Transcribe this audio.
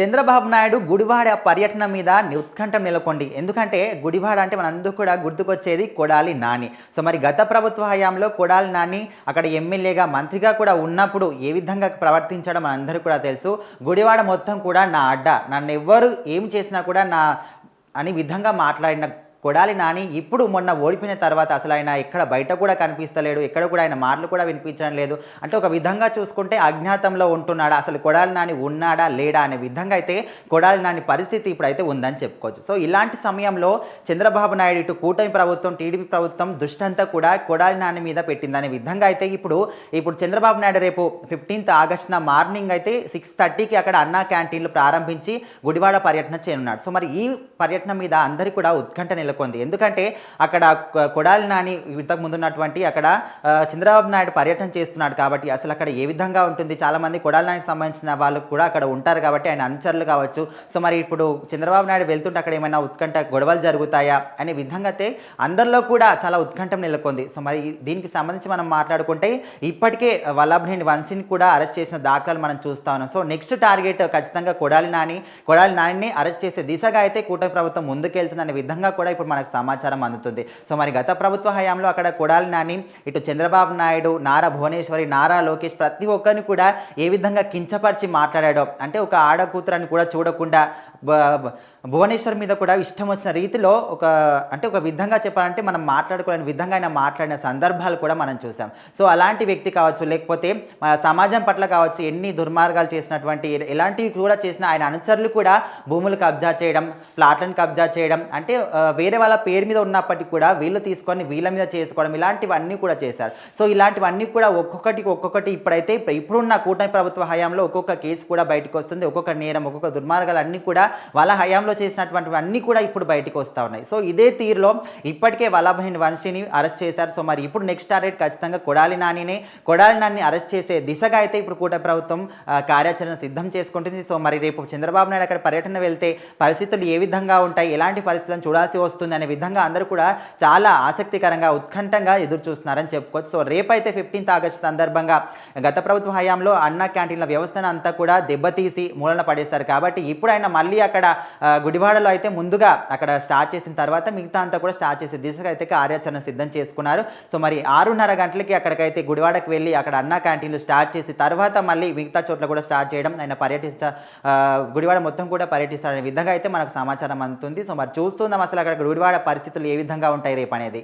చంద్రబాబు నాయుడు గుడివాడ పర్యటన మీద ఉత్కంఠ నెలకొంది. ఎందుకంటే గుడివాడ అంటే మనందరూ కూడా గుర్తుకొచ్చేది కొడాలి నాని. సో మరి గత ప్రభుత్వ హయాంలో కొడాలి నాని అక్కడ ఎమ్మెల్యేగా మంత్రిగా కూడా ఉన్నప్పుడు ఏ విధంగా ప్రవర్తించడం మనందరూ కూడా తెలుసు. గుడివాడ మొత్తం కూడా నా అడ్డ, నన్ను ఎవ్వరు ఏం చేసినా కూడా నా అని విధంగా మాట్లాడిన కొడాలి నాని ఇప్పుడు మొన్న ఓడిపోయిన తర్వాత అసలు ఆయన ఎక్కడ బయట కూడా కనిపిస్తలేడు, ఎక్కడ కూడా ఆయన మాటలు కూడా వినిపించడం లేదు. అంటే ఒక విధంగా చూసుకుంటే అజ్ఞాతంలో ఉంటున్నాడా, అసలు కొడాలి నాని ఉన్నాడా లేడా అనే విధంగా అయితే కొడాలి నాని పరిస్థితి ఇప్పుడైతే ఉందని చెప్పుకోవచ్చు. సో ఇలాంటి సమయంలో చంద్రబాబు నాయుడు ఇటు కూటమి ప్రభుత్వం, టీడీపీ ప్రభుత్వం దృష్టి అంతా కూడా కొడాలి నాని మీద పెట్టిందనే విధంగా అయితే ఇప్పుడు చంద్రబాబు నాయుడు రేపు 15th ఆగస్టున మార్నింగ్ అయితే 6:30కి అక్కడ అన్నా క్యాంటీన్లు ప్రారంభించి గుడివాడ పర్యటన చేయనున్నాడు. సో మరి ఈ పర్యటన మీద అందరికీ కూడా ఉత్కంఠ నెలకొంది. ఎందుకంటే అక్కడ కొడాలి నాని ఇంతకు ముందు ఉన్నటువంటి అక్కడ చంద్రబాబు నాయుడు పర్యటన చేస్తున్నాడు కాబట్టి అసలు అక్కడ ఏ విధంగా ఉంటుంది, చాలా మంది కొడాలి నానికి సంబంధించిన వాళ్ళు కూడా అక్కడ ఉంటారు కాబట్టి ఆయన అనుచరులు కావచ్చు. సో మరి ఇప్పుడు చంద్రబాబు నాయుడు వెళ్తుంటే అక్కడ ఏమైనా ఉత్కంఠ గొడవలు జరుగుతాయా అనే విధంగా అయితే అందరిలో కూడా చాలా ఉత్కంఠం నెలకొంది. సో మరి దీనికి సంబంధించి మనం మాట్లాడుకుంటే ఇప్పటికే వల్లభనేని వంశీని కూడా అరెస్ట్ చేసిన దాఖలాలు మనం చూస్తా ఉన్నాం. సో నెక్స్ట్ టార్గెట్ ఖచ్చితంగా కొడాలి నానిని అరెస్ట్ చేసే దిశగా అయితే కూటమి ప్రభుత్వం ముందుకెళ్తుందనే విధంగా కూడా ఇప్పుడు మనకు సమాచారం అందుతుంది. సో మరి గత ప్రభుత్వ హయాంలో అక్కడ కొడాలి నాని ఇటు చంద్రబాబు నాయుడు, నారా భువనేశ్వరి, నారా లోకేష్ ప్రతి ఒక్కరిని కూడా ఏ విధంగా కించపరిచి మాట్లాడాడో, అంటే ఒక ఆడకూతురని కూడా చూడకుండా భువనేశ్వర్ మీద కూడా ఇష్టం వచ్చిన రీతిలో ఒక విధంగా చెప్పాలంటే మనం మాట్లాడుకోలేని విధంగా ఆయన మాట్లాడిన సందర్భాలు కూడా మనం చూసాం. సో అలాంటి వ్యక్తి కావచ్చు, లేకపోతే సమాజం పట్ల కావచ్చు, ఎన్ని దుర్మార్గాలు చేసినటువంటి ఎలాంటివి కూడా చేసిన ఆయన అనుచరులు కూడా భూములు కబ్జా చేయడం, ప్లాట్లను కబ్జా చేయడం, అంటే వేరే వాళ్ళ పేరు మీద ఉన్నప్పటికీ కూడా వీళ్ళు తీసుకొని వీళ్ళ మీద చేసుకోవడం, ఇలాంటివన్నీ కూడా చేశారు. సో ఇలాంటివన్నీ కూడా ఒక్కొక్కటి ఇప్పుడున్న కూటమి ప్రభుత్వ హయాంలో ఒక్కొక్క కేసు కూడా బయటకు వస్తుంది. ఒక్కొక్క నేరం, ఒక్కొక్క దుర్మార్గాలు అన్నీ కూడా వాళ్ళ హయాంలో చేసినటువంటివి అన్నీ కూడా ఇప్పుడు బయటకు వస్తూ ఉన్నాయి. సో ఇదే తీరులో ఇప్పటికే వల్లభనేని వంశీని అరెస్ట్ చేశారు. సో మరి ఇప్పుడు నెక్స్ట్ టార్గెట్ ఖచ్చితంగా కొడాలి నానిని అరెస్ట్ చేసే దిశగా అయితే ఇప్పుడు కూటమి ప్రభుత్వం కార్యాచరణ సిద్ధం చేసుకుంటుంది. సో మరి రేపు చంద్రబాబు నాయుడు అక్కడ పర్యటన వెళ్తే పరిస్థితులు ఏ విధంగా ఉంటాయి, ఎలాంటి పరిస్థితులను చూడాల్సి వస్తుంది అనే విధంగా అందరూ కూడా చాలా ఆసక్తికరంగా, ఉత్కంఠంగా ఎదురు చూస్తున్నారని చెప్పుకోవచ్చు. సో రేపైతే 15th ఆగస్టు సందర్భంగా గత ప్రభుత్వ హయాంలో అన్నా క్యాంటీన్ల వ్యవస్థను అంతా కూడా దెబ్బతీసి మూలన పడేశారు కాబట్టి ఇప్పుడు ఆయన మళ్ళీ అక్కడ గుడివాడలో అయితే ముందుగా అక్కడ స్టార్ట్ చేసిన తర్వాత మిగతా అంతా కూడా స్టార్ట్ చేసే దిశగా అయితే కార్యాచరణ సిద్ధం చేసుకున్నారు. సో మరి 6:30 గంటలకి అక్కడికైతే గుడివాడకు వెళ్ళి అక్కడ అన్నా క్యాంటీన్లు స్టార్ట్ చేసి తర్వాత మళ్ళీ మిగతా చోట్ల కూడా స్టార్ట్ చేయడం, ఆయన గుడివాడ మొత్తం కూడా పర్యటిస్తారనే విధంగా అయితే మనకు సమాచారం అందుతుంది. సో మరి చూస్తున్నాం అసలు అక్కడ గుడివాడ పరిస్థితులు ఏ విధంగా ఉంటాయి రేపు అనేది.